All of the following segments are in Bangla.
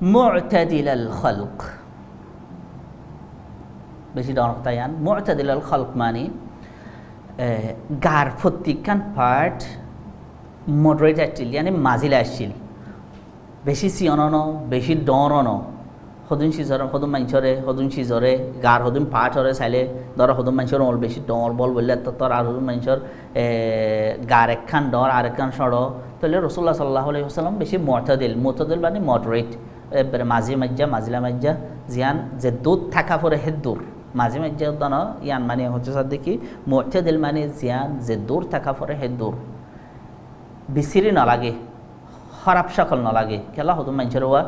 মু'তাদিলাল খালক বেশি ডর তায়ান মু'তাদিলাল খালক মানে গার প্রত্যেকখান পার্ট মডারেট আসছিল মানে মাজিলা আসছিল বেশি সিয়ননো বেশি ডরনো সদুন সিজরে সদুন মানুষরে সদুন সিজরে গার সদুন পার্ট হরে চাইলে ধরো সদুন মানুষের অল বেশি ডর বল বললে তোর আর সদুন মানুষের গার একখান ডর আর একখান সড় তাহলে রসুল্লাহ সাল্লাহ আলাইহি ওয়াসাল্লাম বেশি মু'তাদিল মানে মডারেট এবারে মাজিলা মাজ্জা জিয়ান যে দুধ থাকা পরে হে দূর মাঝে মাঝে দান ইয়ান মানে হচ্ছে স্যার দেখি মু'তাদিল মানে জিয়ান যে দূর থাকা পরে হে দূর বিসিরি নালাগে খারাপ সকল নালাগে খেলা হতো মানুষের ওয়া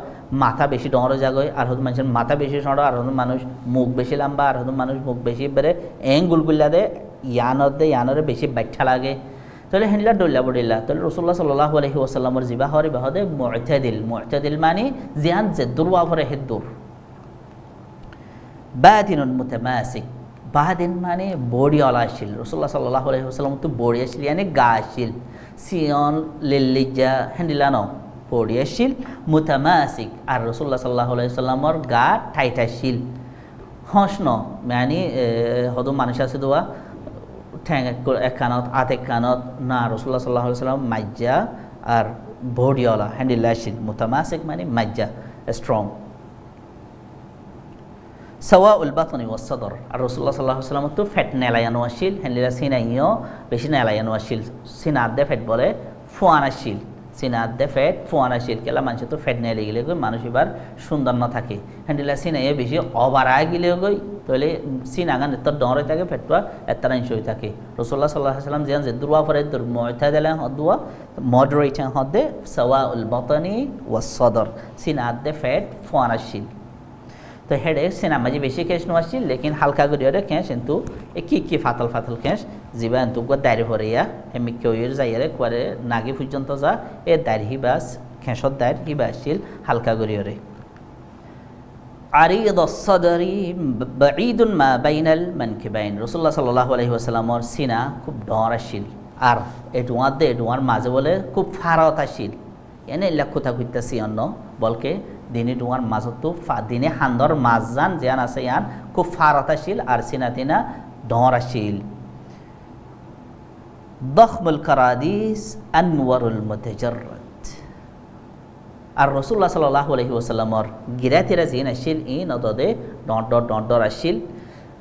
মাথা বেশি ডরে জাগয় আর হতো মানুষের মাথা বেশি সড় আর হতো মানুষ মুখ বেশি লম্বা আর হতো মানুষ মুখ বেশি বেড়ে গুলগুল্লা দে ইয়ানরে বেশি ব্যাখ্যা লাগে তাহলে হেনলা ডল্লা বডিল্লা তাহলে রসুল্লাহ সাল্লাল্লাহু আলাইহি ওয়াসাল্লামের জিবা হরে বাহদে মু'তাদিল মানে জিয়ান যে দূর ওয়া পরে হে দূর বাদিনুন মুতামাসিক বাদিন মানে বডি ওয়ালা আসছিল রসুল্লাহ সাল্লাল্লাহু আলাইহি ওয়াসাল্লাম তো বডি আসছিল মানে গা আসছিল সিয়ন লিল্লিজা হ্যান্ডিলানো বডি আসছিল মুতামাসিক আর রসুল্লাহ সাল্লাল্লাহু আলাইহি ওয়াসাল্লামর গা টাইট আসছিল হসন মানে হয়তো মানুষ আছে দোয়া ঠ্যাং এক কানত আত এক কানত না রসুল্লাহ সাল্লাল্লাহু আলাইহি ওয়াসাল্লাম মাজ্জা আর বডি ওয়ালা হ্যান্ডিলা আসছিল মুতামাসিক মানে মাজ্জা স্ট্রং সাওয়াউল বাতনি ওয়াস সাদর আর রাসূলুল্লাহ সাল্লাল্লাহু আলাইহি ওয়াসাল্লাম তো ফ্যাট নেলায়ানো আসিল হেনলিলা সিনাইও বেশি নেলায়ানো আসিল সিনাত দে ফ্যাট বলে ফুয়ান আসিল সিনাত দে ফ্যাট ফুয়ান আসিল কেলা মানুষ তো ফ্যাট নেলে গেলে গই মানুষ এবার সুন্দর না থাকে হেনলিলা সিনাইয়ে বেশি অবারা গেলে গই তাহলে সিনাগান এত ডরে থাকে ফ্যাটটা এত ইঞ্চ হয়ে থাকে রাসূলুল্লাহ সাল্লাল্লাহু আলাইহি ওয়াসাল্লাম যেন যে দুরওয়া পরে দুর মু'তাদিলা হদওয়া মডারেট হদে সাওয়াউল বাতনি ওয়াস সাদর সিনাত দে ফ্যাট ফুয়ান আসিল তো হেডে সিনামাজি বেশি কেশ নোয়াছিল লেকিন হালকা করিয়ারে কেশ কিন্তু কি ফাতল কেশ জিবা এন্তু দাঁড়ি ভরিয়া হেমি কেউয়ের যাইয়ারে কুয়ারে নাগি পর্যন্ত যা এ দাঁড়ি হিবাস খেঁসত দাঁড় হিবা আসছিল হালকা করিয়ারে আরিদ সদরি বাঈদুন মা বাইনাল মানকিবাইন রাসূলুল্লাহ সাল্লাল্লাহু আলাইহি ওয়াসাল্লামর সিনা খুব ডর আসছিল আর এডুয়ার মাঝে বলে খুব ফারত আসছিল এনে লক্ষ্যতা কইতাছি অন্য বলকে দিনে ডুয়ার মাজতো দিনে হান্দর মাছ যান যেন আছে ইয়ান খুব ফারত আসিল আর সিনাতিনা ডর আসিল দখমুল কারাদিস আনওয়ারুল মুতাজাররাদ আর রাসূলুল্লাহ সাল্লাল্লাহু আলাইহি ওয়াসাল্লামর গিরাতিরা জিন আসিল ইন অদদে ডর আসিল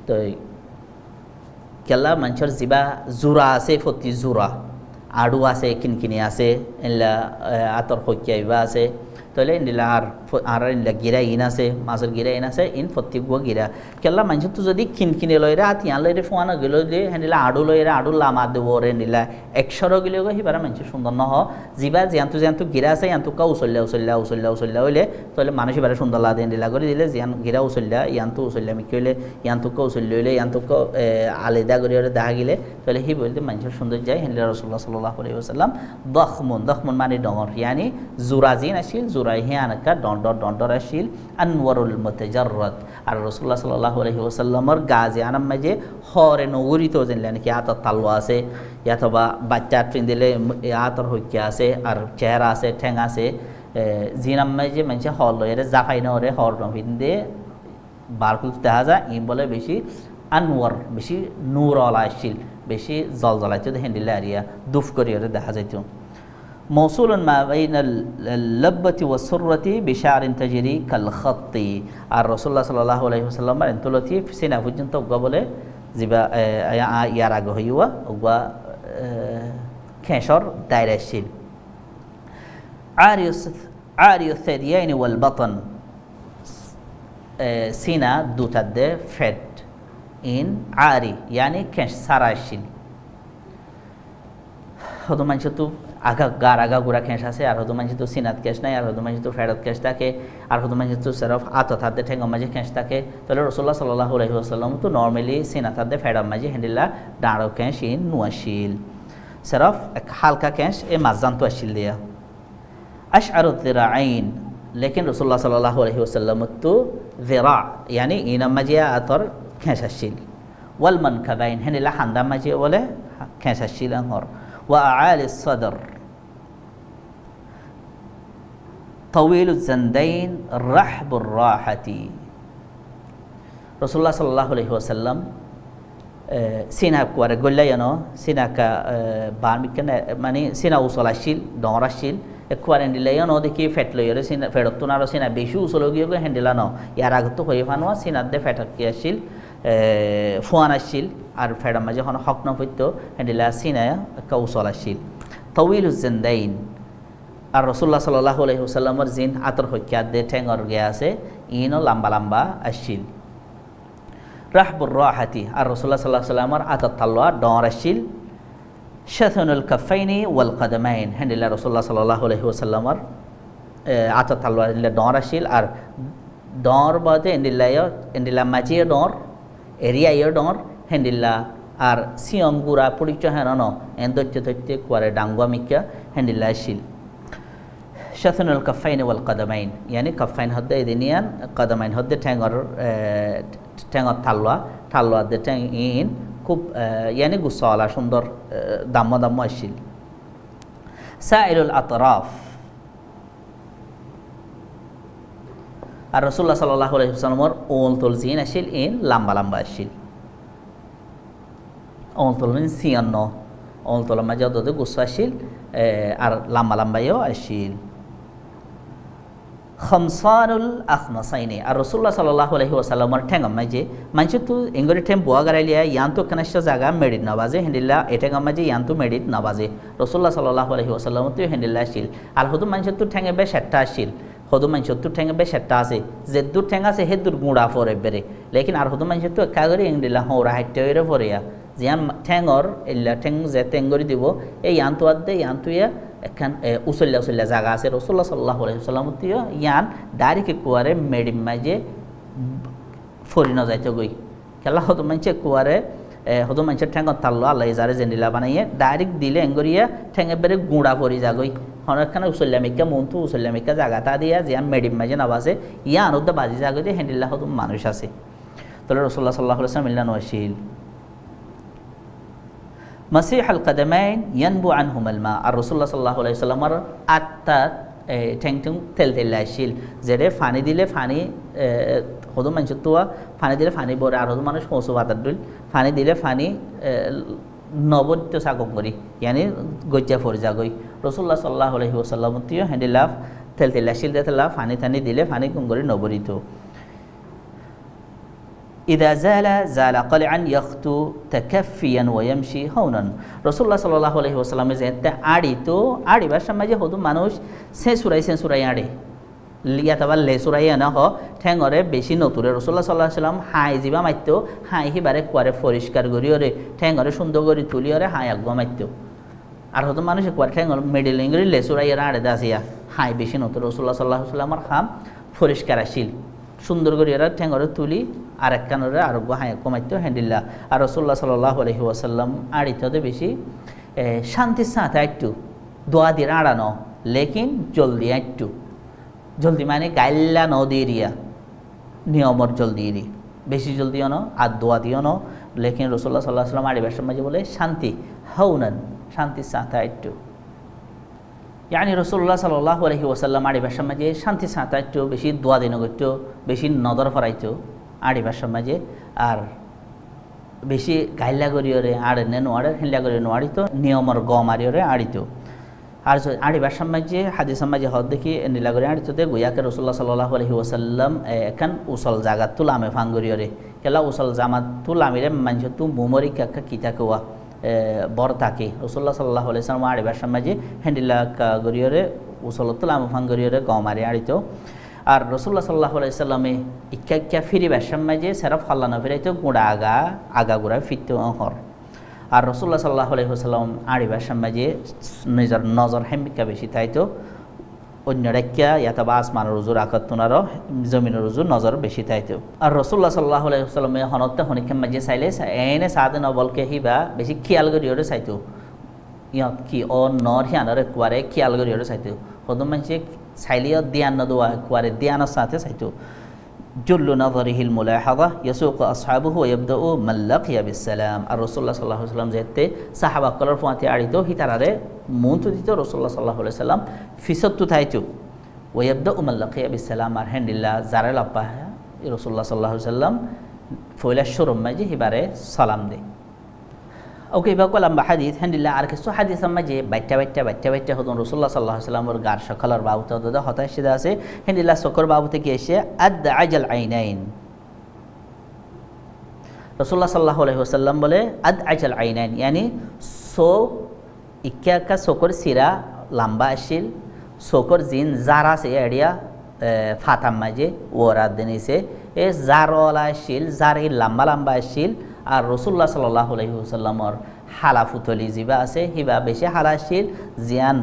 তো কেলা মানুষের জিবা জোড়া আছে ফতি জোড়া আড়ু আছে কিনকিনি আছে এলা আতর হইয়াইবা আছে তাহলে ইন্দিলা আর ইন্দিলা গিরা ইন আছে মাছের গিরা ইন আছে ইন প্রত্যেক গিরা কেলা মানুষ তো যদি কিনকিনি লইরা তিয়ান লইরে ফোয়ানো গেল যে হেন্দিলা আড়ু লইরা আড়ু লামা দেব রে নিলা একশর গেলে সিবারা মানুষ সুন্দর নহ যিবা জিয়ান্তু গিরা আছে ইয়ান্তুকা উচল্লা হইলে তাহলে মানুষ এবারে সুন্দর লাগে ইন্দিলা করে দিলে জিয়ান গিরা উচল্লা ইয়ান্তু উচল্লা মিকি হইলে ইয়ান্তুকা উচল্লা হইলে ইয়ান্তুকা আলাদা করে দেখা গেলে তাহলে সি বলতে মানুষের সুন্দর যায় হেন্দিলা রাসূলুল্লাহ সাল্লাল্লাহু আলাইহি ওয়াসাল্লাম দখমুন মানে ডঙর ইয়ানি জুরাজিন আসিল জুরাই হিয়ানকা ডন্ডর আসিল আনওয়ারুল মুতাজাররাদ আর রাসূলুল্লাহ সাল্লাল্লাহু আলাইহি ওয়াসাল্লামর গাজে আনাম মাঝে হরে নগরিত যেনলে নাকি আতর তালওয়া আছে অথবা বাচ্চা ট্রেন দিলে আতর হইকে আছে আর চেহারা আছে ঠ্যাং আছে জিনাম মাঝে মানুষ হল লইরে জাফাই নরে হর নভিন্দে বারকুল দেখা যায় ই বলে বেশি আনওয়ার বেশি নূরওয়ালা আসিল বেশি জলজলাইতে হেন্ডিলে আরিয়া দুফ করিয়া দেখা যাইত موصول ما بين اللبة والسرة بشعر تجري كالخط الرسول الله صلى الله عليه وسلم انتلتي في سنة فجنت وقبله زبا ياراغو هيوا وقا كنشر دايرة الشيل عاري الثديين والبطن سنة دوتاد فت إن عاري يعني كنش سارا الشيل هذا ما نشوفه গার আগা গুড়া খেঁস আছে আর হয়তো মানুষ তো সিনাত ক্যাশ নাই আর হয়তো মানুষ তো ফেরত ক্যাশ থাকে আর হয়তো মানুষ তো সেরফ আতত হাতে ঠেঙ্গা মাঝে খেঁস থাকে তাহলে রাসূলুল্লাহ সাল্লাল্লাহু আলাইহি ওয়াসাল্লাম তো নরমালি সিনাত হাতে ফেরত মাঝে হেন্ডিলা ডাঁড়ো ক্যাশ ইন নুয়াশিল সেরফ এক হালকা ক্যাশ এ মাজান তো আসিল দিয়া আশআরু যিরাআইন লেকিন রাসূলুল্লাহ সাল্লাল্লাহু আলাইহি ওয়াসাল্লাম তো যিরা yani ইনা মাঝে আতর খেঁস আসিল ওয়াল মানকাবাইন হেন্ডিলা হান্দা মাঝে বলে খেঁস আসিল আঙ্গর ওয়া আআলি সাদর তাওয়িলুজ জানদাইন রাহবুর রাহাতি। রাসূলুল্লাহ সাল্লাল্লাহু আলাইহি ওয়াসাল্লাম সিনা কুয়ারে গল্লায়ানো সিনা কা বার্মিকান মানে সিনা উসল আসিল ডর আসিল কুয়ারে দিলায়ানো দেখি ফেট লইরে সিনা ফেরতুনারো সিনা বেশি উসল গিয়ে হ্যান্ডেলানো ইয়ার আগত হয়ে ফানোয়া সিনার দে ফেটাকি আসিল ফুয়ান আসিল আর ফেডার মাঝে হন হক ন হইতো হ্যান্ডেলা সিনা কা উসল আসিল তাওয়িলুজ জানদাইন। আর রাসূলুল্লাহ সাল্লাল্লাহু আলাইহি ওয়াসাল্লামের জিন আতর হইকিয়াত দে ঠেঙ্গর গে আছে ইনো লম্বা লম্বা আসিল। রাহবুর রাহাতি আর রাসূলুল্লাহ সাল্লাল্লাহু আলাইহি ওয়াসাল্লামের আতর তালওয়া ডর আসিল। শাথানুল কাফাইনি ওয়াল কদমাইন হ্যান্ডেলা রাসূলুল্লাহ সাল্লাল্লাহু আলাইহি ওয়াসাল্লামের আতর তালওয়া ডর আসিল আর ডর বাদে এন্ডিলা মাঝিয়ে ডর এরিয়া ডর হ্যান্ডেলা আর সিয়ং গুড়া পরিচয় হেরানো এন দৈত্য দৈত্য কুয়ারে ডাঙ্গুয়া মিকা হ্যান্ডেলা আসিল। শাথানুল কাফাইন ওয়াল কদমাইন ইয়ানি কাফাইন হদ্দে এদিনিয়ান কদমাইন হদ্দে ঠ্যাঙর থালওয়া দে ঠ্যাং ইন খুব ইয়ানি গুসলা সুন্দর দাম্ম আসিল। সাইরুল আতরাফ আর রাসূলুল্লাহ সাল্লাল্লাহু আলাইহি ওয়াসাল্লামের ওল তোল জিন আসিল ইন লম্বা লম্বা আসিল। ওল তোল মিন সিয়ান্ন ওল তোল মাঝে অত গুস আসিল আর লম্বা লম্বাইও আসিল। খমসানুল আখমাসাইনে আর রাসূলুল্লাহ সাল্লাল্লাহু আলাইহি ওয়াসাল্লামের ঠেঙ্গম মাঝে মানুষ তো এঙ্গরি ঠেম বুয়া গারাইলিয়া ইয়ান তো কানেষ্ট জায়গা মেডিট নাবাজে হ্যান্ডিল্লা এঠেঙ্গম মাঝে ইয়ান তো মেডিট নাবাজে রাসূলুল্লাহ সাল্লাল্লাহু আলাইহি ওয়াসাল্লাম তো হ্যান্ডিল্লা আসিল। আর হদু মানুষ তো ঠেঙ্গে বে সেটটা আসিল হদু মানুষ তো ঠেঙ্গে বে সেটটা আছে যে দূর ঠেঙ্গ আছে হে দূর গুঁড়া ফরে বেড়ে লেকিন আর হদু মানুষ তো একা করে এংডিল্লা হৌরা হাইটে হইরে ফরিয়া জিয়ান ঠেঙ্গর এল্লা ঠেং যে টেঙ্গরি দিব এই ইয়ান তো আদে ইয়ান তো ইয়া এখান উসল্লা জায়গা আছে রাসূলুল্লাহ সাল্লাল্লাহু আলাইহি ওয়াসাল্লাম তিও ইয়ান ডাইরেক্ট কুয়ারে মেডিম মাঝে ফরি না যাইতে গই খেলা হতো মানছে কুয়ারে হতো মানছে ঠেঙ্গর তাল্লো আল্লাহ যারে জেন্ডিলা বানাইয়ে ডাইরেক্ট দিলে এঙ্গরিয়া ঠেঙ্গে বেড়ে গুঁড়া পরি যাগই হনখানে উসল্লা মিকা মনতু উসল্লা মিকা জায়গাটা দিয়া জিয়ান মেডিম মাঝে নাবাসে ইয়ান ওদা বাজি যাগই দিয়ে হ্যান্ডিল্লা হতো মানুষ আছে তাহলে রাসূলুল্লাহ সাল্লাল্লাহু আলাইহি ওয়াসাল্লাম ইল্লা নওয়াশিল। মাসিহ আল কদমাইন ইয়ানবু আনহুমাল মা আর রাসূলুল্লাহ সাল্লাল্লাহু আলাইহি ওয়াসাল্লামের আত্মা ঠেং ঠেং তেল আসিল যেটা ফানি দিলে ফানি হদু মানুষ তো ফানি দিলে ফানি বরে আর হদু মানুষ পৌঁছো বাতার দুল ফানি দিলে ফানি নবদ্য সাগম করি ইয়ানি গজ্জা ফর যাগই রাসূলুল্লাহ সাল্লাল্লাহু আলাইহি ওয়াসাল্লাম তিও হ্যান্ডিলাফ তেল আসিল দেতলা ফানি থানি দিলে ফানি কুম করি নবরিত। ইদা জালা قلعا يخطو تكفيا ويمشي هونا রাসূলুল্লাহ সাল্লাল্লাহু আলাইহি ওয়াসাল্লামে যেতে আড়িবার সমাজে হদু মানুষ সেসুরাই আড়ে লিয়াতাবার লেসুরাই না হ ঠেঙ্গরে বেশি নতুরে রাসূলুল্লাহ সাল্লাল্লাহু আলাইহি ওয়াসাল্লাম হাই জিবা মাইতো হাই হিবারে কুয়ারে পরিষ্কার করিওরে ঠেঙ্গরে সুন্দর করে তুলিওরে হাই আগ মাইতো আর হদু মানুষ কুয়ারে ঠেঙ্গর মিডলিং করে লেসুরাই আড়ে দাসিয়া হাই বেশি নতুর রাসূলুল্লাহ সাল্লাল্লাহু আলাইহি ওয়াসাল্লামের হাম পরিষ্কার আসিল সুন্দর করে এরা ঠেঙ্গরে তুলি আর এক কানরে আরোগ্য হায় কমাইতো হ্যান্ডিল্লা আর রাসূলুল্লাহ সাল্লাল্লাহু আলাইহি ওয়াসাল্লাম আড়িতে বেশি শান্তির সাথে একটু দোয়া দিয়ে আড়ানো লেকিন জলদি একটু জলদি মানে গাইল্লা নদীরিয়া নিয়মর জলদি বেশি জলদি ন আর দোয়া দিও ন লেকিন রাসূলুল্লাহ সাল্লাল্লাহু আলাইহি ওয়াসাল্লাম আড়িবার সময় বলে শান্তি হাউনান শান্তির সাথে একটু यानी रसूलुल्लाह सल्लल्लाहु अलैहि वसल्लम आड़िबार समाजे शांति साथाइतो बेशी दोया दिनो गइतो बेशी नदर फराइतो आड़िबार समाजे और बेशी गाइला गरियोरे आड़े ने नोआड़े हिल्ला गरियो नोआड़ितो नियमर गम आरियोरे आड़ितो और आड़िबार समाजे हादिस समाजे हद देखि निला गरि आड़ितो दे गुयाके रसूलुल्लाह सल्लल्लाहु अलैहि वसल्लम एखान उसल जागा तुलामे फां गरियोरे केला उसल जामा तुलामिरे मानसे तु मुमरि काका किताकवा बर ताके रसूलुल्लाह सल्लल्लाहु अलैहि वसल्लम आड़िबार समाजे ह্যান্ডিলা গরিয়রে উসলতুল আমফান গরিয়রে গমারি আড়িতো আর রসুল্লাহ সাল্লাল্লাহু আলাইহি ওয়াসাল্লামে ইক্কা ফিরিবার সমাজে সেরা ফাল্লানো ফিরাইতো গুড়া আগা গুড়া ফিরতো হর আর রসুল্লাহ সাল্লাল্লাহু আলাইহি ওয়াসাল্লাম আড়িবার সমাজে নিজের নজর হেমিকা বেশি তাইতো অন্য রাখিয়া ইয়াতাবা আসমানের রুজুর আকাতুনারও জমিনের রুজুর নজর বেশি তাইতো আর রসুল্লাহ সাল্লাল্লাহু আলাইহি ওয়াসাল্লামে হনতে হনিকে মাঝে চাইলে এনে সাদে নবলকে হিবা বেশি খেয়াল করিয়রে চাইতো ইয়াত কি ও নর হিয়ানরে কুয়ারে খেয়াল করিয়রে চাইতো হদম মানছে চাইলিও ধ্যান নদোয়া কুয়ারে ধ্যানের সাথে চাইতো জুল্লু নজরিহিল মুলাহাদা ইয়াসুকু আসহাবুহু ওয়া ইয়াবদাউ মান লাকিয়া বিসসালাম আর রাসূলুল্লাহ সাল্লাল্লাহু আলাইহি ওয়াসাল্লাম যেতে সাহাবা কলর ফুয়াতে আড়িতো হিতারারে মন্ত্র দিত রাসূলুল্লাহ সাল্লাল্লাহু আলাইহি ওয়াসাল্লাম ফিসত্তু থাইতো ওয়াইবদা উমাল্লাকিয়া বিসালাম আর হেন্ডিল্লা যারা লাপ্পা রসুল্লাহ সাল্লাহ সাল্লাম ফইলা শুরুম মাঝে হিবারে সালাম দে ওকে বা কলাম বা হাদিস হেন্ডিল্লা আর কিছু হাদিস মাঝে বাচ্চা হতন রসুল্লাহ সাল্লাহ সাল্লামর গার সকালের বাবুতে হতো হতাশ সিদা আছে হেন্ডিল্লা সকর বাবুতে কি এসে আদ আজাল আইনাইন রসুল্লাহ সাল্লাহ আলহিহাসাল্লাম বলে আদ আজাল আইনাইন ইয়ানি সো ইক্কা চকুর চিৰা লাম্বা আছিল চকুর জিন জার আছে এডিয়া ফাতাম মাঝে ওরা দিনিছে এ জারওয়ালা আছিল জার লাম্বা আছিল আর রসুল্লাহ সাল্লাহ আলহিহাসাল্লামর হালাফুতলি যিবা আছে সিবা বেশি হালা আছিল জিয়ান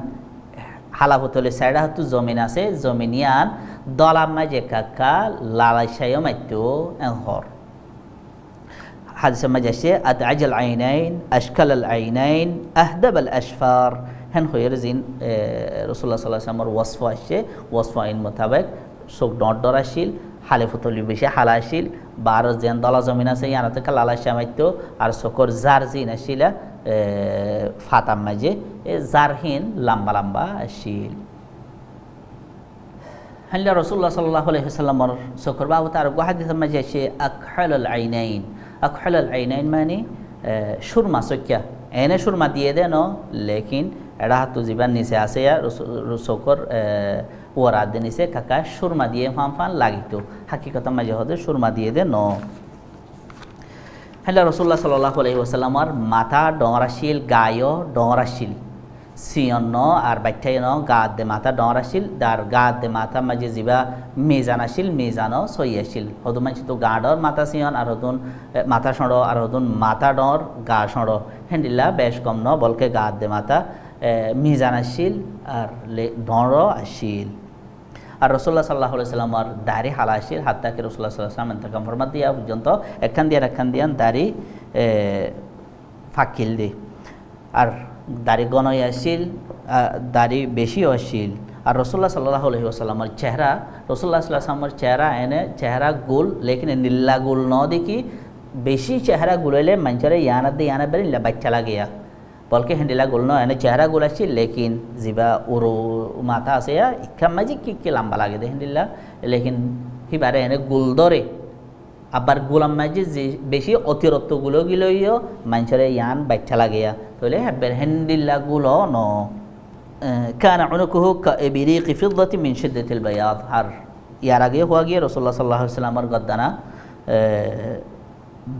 হালাফুতলি সাইডা হতো জমিন আছে জমিনিয়ান দলাম মাঝে কাকা লালাইসাইও মাইতো এহর حادثة مجاشية أدعج العينين أشكال العينين أهدب الأشفار هن خير زين رسول الله صلى الله عليه وسلم وصفه الشيء وصفه إن مطابق سوق دور دراشيل حلف تولي بشي حلاشيل بارز زين دلا زمينة سي يعني تكال على شاميتو على سكر زار زين الشيلة فاتم مجي زارهين لامبا الشيل هن رسول الله صلى الله عليه وسلم سكر بابو تعرف واحد مجاشية أكحل العينين أكحل العينين ماني شرما سكيا أنا شرما ديه ده نو لكن راح تجيبان نيسه آسيا رسوكر وراد نيسه كاكا شرما ديه فان لاغيتو حقيقة ما جهده شرما ديه ده نو هلا رسول الله صلى الله عليه وسلم ماتا دونراشيل غايو دونراشيل সিয়ন ন আর বাচ্চাই ন গাদ দে মাথা ডর আসিল দার গাদ দে মাথা মাঝে যিবা মেজান আসিল মেজানো সই আসিল হদুন মানছি তো গা ডর মাথা সিয়ন আর হদুন মাথা সড় আর হদুন মাথা ডর গা সড় হেন্ডিল্লা বেশ কম ন বলকে গাদ দে মাথা মেজান আসিল আর ডর আসিল আর রসুল্লাহ সাল্লাহ সাল্লামর দাড়ি হালা আসিল হাত তাকে রসুল্লাহ সাল্লাহ সাল্লাম এন্তকাম ফরমাত দিয়া পর্যন্ত একখান দিয়ান দাড়ি ফাকিল দে আর দাড়ি গনই আসিল দাড়ি বেশি আসিল আর রসুল্লাহ সাল্লাহ আলহিহাসাল্লামর চেহারা রসুল্লাহ সাল্লাহ সাল্লামর চেহারা এনে চেহারা গোল লেকিন নীলা গোল ন দেখি বেশি চেহারা গুলাইলে মানুষের ইয়ানা বেড়ে নীলা বাচ্চা লাগিয়া বলকে হেন্ডিলা গোল ন এনে চেহারা গোল আসিল লেকিন যিবা উরু মাথা আছে ইখাম মাঝে কি লম্বা লাগে দে হেন্ডিল্লা লেকিন সিবারে এনে গোল ধরে আবার গোলাম মাঝে যে বেশি অতিরিক্ত গুলো গিলইও মানুষের ইয়ান বাচ্চা লাগিয়া তাহলে হ্যাঁ হেন্ডিল্লা গুলো ন كان عنقه كإبريق فضة من شدة البياض আর ইয়ার আগে হওয়া গিয়ে রসুল্লাহ সাল্লাহ সাল্লামর গদ্দানা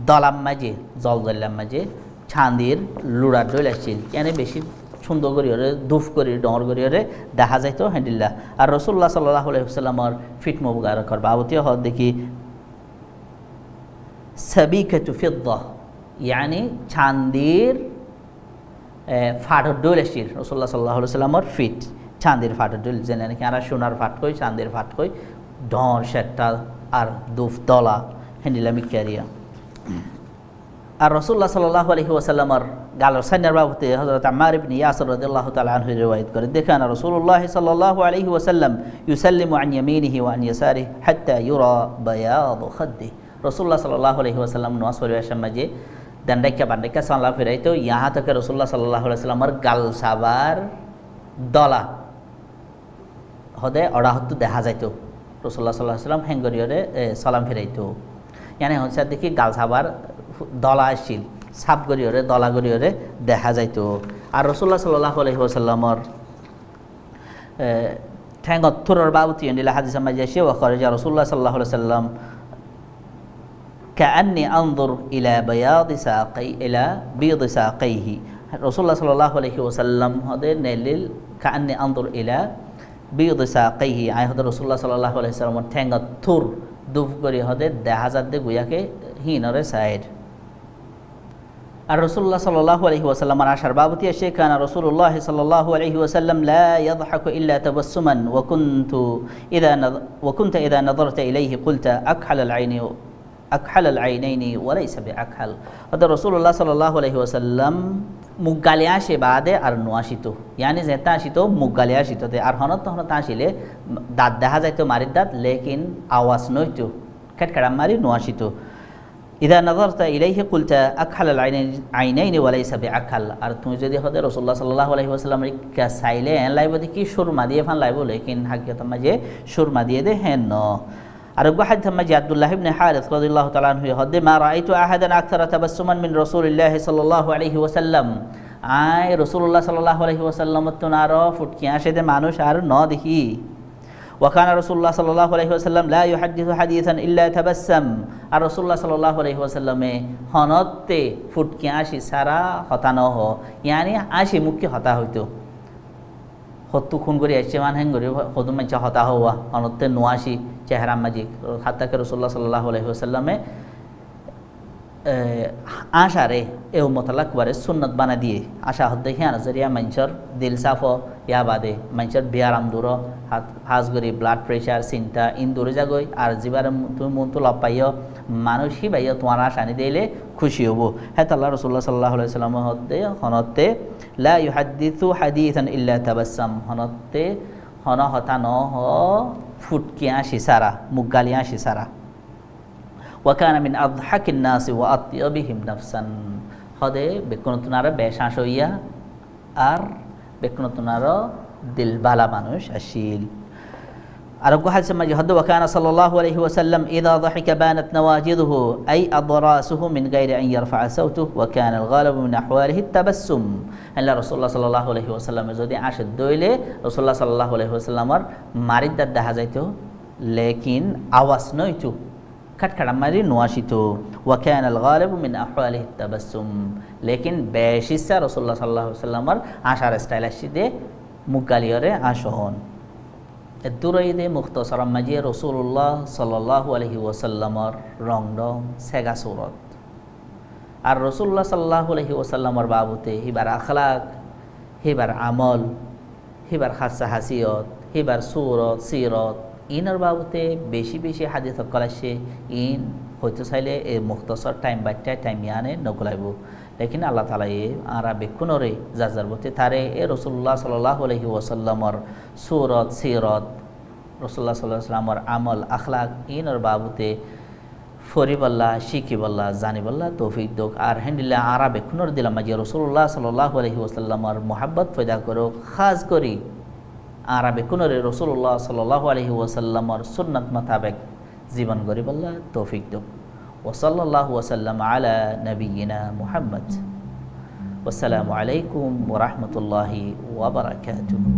দলাম মাঝে জলজল্লাম মাঝে ছান্দির লুড়ার ডইল আসছিল এনে বেশি সুন্দর করিওরে দুফ করি ডর করিওরে দেখা যাইতো হেন্ডিল্লা আর রসুল্লাহ সাল্লাহ সাল্লামর ফিট মুবারকর বাবতীয় হদ দেখি সাবিকাতু ফিদ্দা يعني চান্দির ফাটর ডোল আসিল রসুল্লাহ সাল্লাহ সাল্লামর ফিট চান্দির ফাটর ডোল যেন নাকি আর সোনার ফাট কই চান্দির ফাট কই ডর সেটটা আর দুফ দলা হেন্ডিলা মিকারিয়া আর রসুল্লাহ সাল্লাহ আলহি ওয়াসাল্লামর গালর সান্নার বাবুতে হযরত আম্মার ইবনে ইয়াসির রাদিয়াল্লাহু তাআলা আনহু রিওয়ায়াত করে দেখেন রাসূলুল্লাহ সাল্লাল্লাহু আলাইহি ওয়াসাল্লাম ইউসাল্লিমু আন ইয়ামিনিহি ওয়া আন ইয়াসারিহি হাত্তা ইউরা বায়াদ খাদ্দিহি রসুল্লাহ সাল্লাহ আলহি ওয়াসাল্লাম নওয়াজ পরিবেশের মাঝে দান্ডাইকা বান্ডাইকা সাল্লাহ ফিরাইতো ইহা থেকে রসুল্লাহ সাল্লাহ সাল্লামর গাল সাবার দলা হদে অড়াহত্তু দেখা যাইতো রসুল্লাহ সাল্লাহ সাল্লাম হেঙ্গরিয়রে সালাম ফিরাইতো ইয়ানি হচ্ছে দেখি গাল সাবার দলা আসিল সাপ গরিয়রে দলা গরিয়রে দেখা যাইতো আর রসুল্লাহ সাল্লাহ আলহি ওয়াসাল্লামর ঠ্যাঙ্গত থুরর বাবুতি এন্ডিলা হাদিস মাঝে এসে ওয়াখরাজা রসুল্লাহ সাল্লাহ সাল্লাম كأني أنظر إلى بيض ساقيه رسول الله صلى الله عليه وسلم هذا نليل كأني أنظر إلى بيض ساقيه هذا رسول الله صلى الله عليه وسلم تانغ تور دوف كري هذا دهازات ده گویا که هینر ساید الرسول الله صلى الله عليه وسلم عشر بابتي الشيء كان رسول الله صلى الله عليه وسلم لا يضحك إلا تبسما وكنت إذا نظرت إليه قلت أكحل العينين وليس بأكحل هذا رسول الله صلى الله عليه وسلم মুগালিয়া সে বাদে আর নোয়াশিত ইয়ানি যেটা আসিত মুগালিয়া শীততে আর হনত আসিলে দাঁত দেখা যাইতো মারির দাঁত লেকিন আওয়াজ নইতো খেটখেড়া মারি নোয়াশিত ইদা নাযারতা ইলাইহি কুলতা আকহালাল আইনাইনি ওয়া লাইসা বিআকহাল। আর তুমি যদি হতে রাসূলুল্লাহ সাল্লাল্লাহু আলাইহি ওয়াসাল্লাম কা চাইলে এন লাইব দেখি সুরমা দিয়ে ফান লাইব, লেকিন হাকিকত মাঝে সুরমা দিয়ে দে হেন ন। আর গো হাদিস মাঝে আব্দুল্লাহ ইবনে হারিস রাদিয়াল্লাহু তাআলা আনহু হদে মা রাআইতু আহাদান আকতারা তাবাসসুমান মিন রাসূলিল্লাহি সাল্লাল্লাহু আলাইহি ওয়াসাল্লাম। আই রাসূলুল্লাহ সাল্লাল্লাহু আলাইহি ওয়াসাল্লাম তুনার ফুটকি আসে দে মানুষ আর ন দেখি। ওয়াকানা রাসূলুল্লাহ সাল্লাল্লাহু আলাইহি ওয়াসাল্লাম লা ইউহাদ্দিসু হাদিসান ইল্লা তাবাসসাম। আর রাসূলুল্লাহ সাল্লাল্লাহু আলাইহি ওয়াসাল্লামে হনতে ফুটকি আসি সারা হতানো হ, ইয়ানি আসি মুখে হতা হইতো। হত্তু খুন করে আসছে মান হেন করে হদুম মাইচা হতা হওয়া হনতে নোয়াশি চেহারা মাজিক হাত্তাকে রাসূলুল্লাহ সাল্লাল্লাহু আলাইহি ওয়াসাল্লামে আশারে এ উম্মতাল্লাহ কুবারে সুন্নত বানা দিয়ে আশা হদ্দে হিয়া নজরিয়া মানুষের দিল সাফ ইয়া বাদে মানুষের বিয়ারাম দূর হাজ গরি ব্লাড প্রেশার চিন্তা ইন দূরে যাগই। আর যিবারে তুমি মনটো লব পাইও মানুষ হি বাইও তোমার আশা আনি দিলে খুশি হব। হ্যাঁ আল্লাহ রাসূলুল্লাহ সাল্লাল্লাহু আলাইহি ওয়াসাল্লাম হদ্দে হনতে লা ইউহাদ্দিসু হাদিসান ইল্লা তাবাসসাম। হনতে হন হতা ন হ ফুটকিয়া সিসারা মুগালিয়া সিসারা। ওয়াকানা মিন আযহাকিন নাসি ওয়া আত্যবিহিম নাফসান। হদে বেকুনতুনার বেশাস হইয়া আর বেকুনতুনার দিল বালা মানুষ আসিল। আর গো হাদিস মাঝে হদ ওয়াকানা সাল্লাল্লাহু আলাইহি ওয়াসাল্লাম ইযা যাহিকা বানাত নওয়াজিদুহু আই আদরাসুহু মিন গায়রি আন ইয়ারফা সাওতুহু ওয়া কানা আল-গালিবু মিন আহওয়ালিহি তাবাসসুম। আল্লাহ রাসূলুল্লাহ সাল্লাল্লাহু আলাইহি ওয়াসাল্লাম যদি আসে দইলে রাসূলুল্লাহ সাল্লাল্লাহু আলাইহি ওয়াসাল্লামর মারিদার দেখা যাইতো, লেকিন আওয়াজ নইতো খটখটা মারি নোয়াশিত। ওয়া কানা আল-গালিবু মিন আহওয়ালিহি তাবাসসুম। লেকিন বেশিসা রাসূলুল্লাহ সাল্লাল্লাহু আলাইহি ওয়াসাল্লামর আশার স্টাইল আসিদে মুগালিয়রে আসহন। দুরাইদে মুখতসরাম মাঝে রাসূলুল্লাহ সাল্লাল্লাহু আলাইহি ওয়াসাল্লামর রং রং সেগা সুরত। আর রাসূলুল্লাহ সাল্লাল্লাহু আলাইহি ওয়াসাল্লামর বাবুতে হিবার আখলাক, হিবার আমল, হিবার খাসা হাসিয়ত, হিবার সুরত সিরত ইনর বাবুতে বেশি বেশি হাদিস কলাসে ইন হইতে চাইলে এই মুখতসর টাইম বাচ্চায় টাইম ইয়ানে নগলাইব। লেকিন আল্লাহ তাআলা এ আরা বেকুনরে যাজার বতে তারে এ রাসূলুল্লাহ সাল্লাল্লাহু আলাইহি ওয়াসাল্লামর সুরত সিরত রাসূলুল্লাহ সাল্লাল্লাহু আলাইহি ওয়াসাল্লামর আমল আখলাক ইনর বাবুতে ফরিবল্লা শিকিবল্লা জানিবল্লা তৌফিক দোক। আর হেন্ডিল্লা আরা বেকুনর দিলাম মাঝে রাসূলুল্লাহ সাল্লাল্লাহু আলাইহি ওয়াসাল্লামর মুহাব্বত পয়দা করো, খাস করি আর বেকুনরে রাসূলুল্লাহ সাল্লাল্লাহু আলাইহি ওয়াসাল্লামর সুন্নাত মোতাবেক জীবন গরিবল্লাহ তৌফিক দোক। ওয়া সাল্লাল্লাহু ওয়াসাল্লাম আলা নবিয়িনা মুহাম্মদ। ওয়াসসালামু আলাইকুম ওয়া রাহমাতুল্লাহি ওয়া বারাকাতুহু।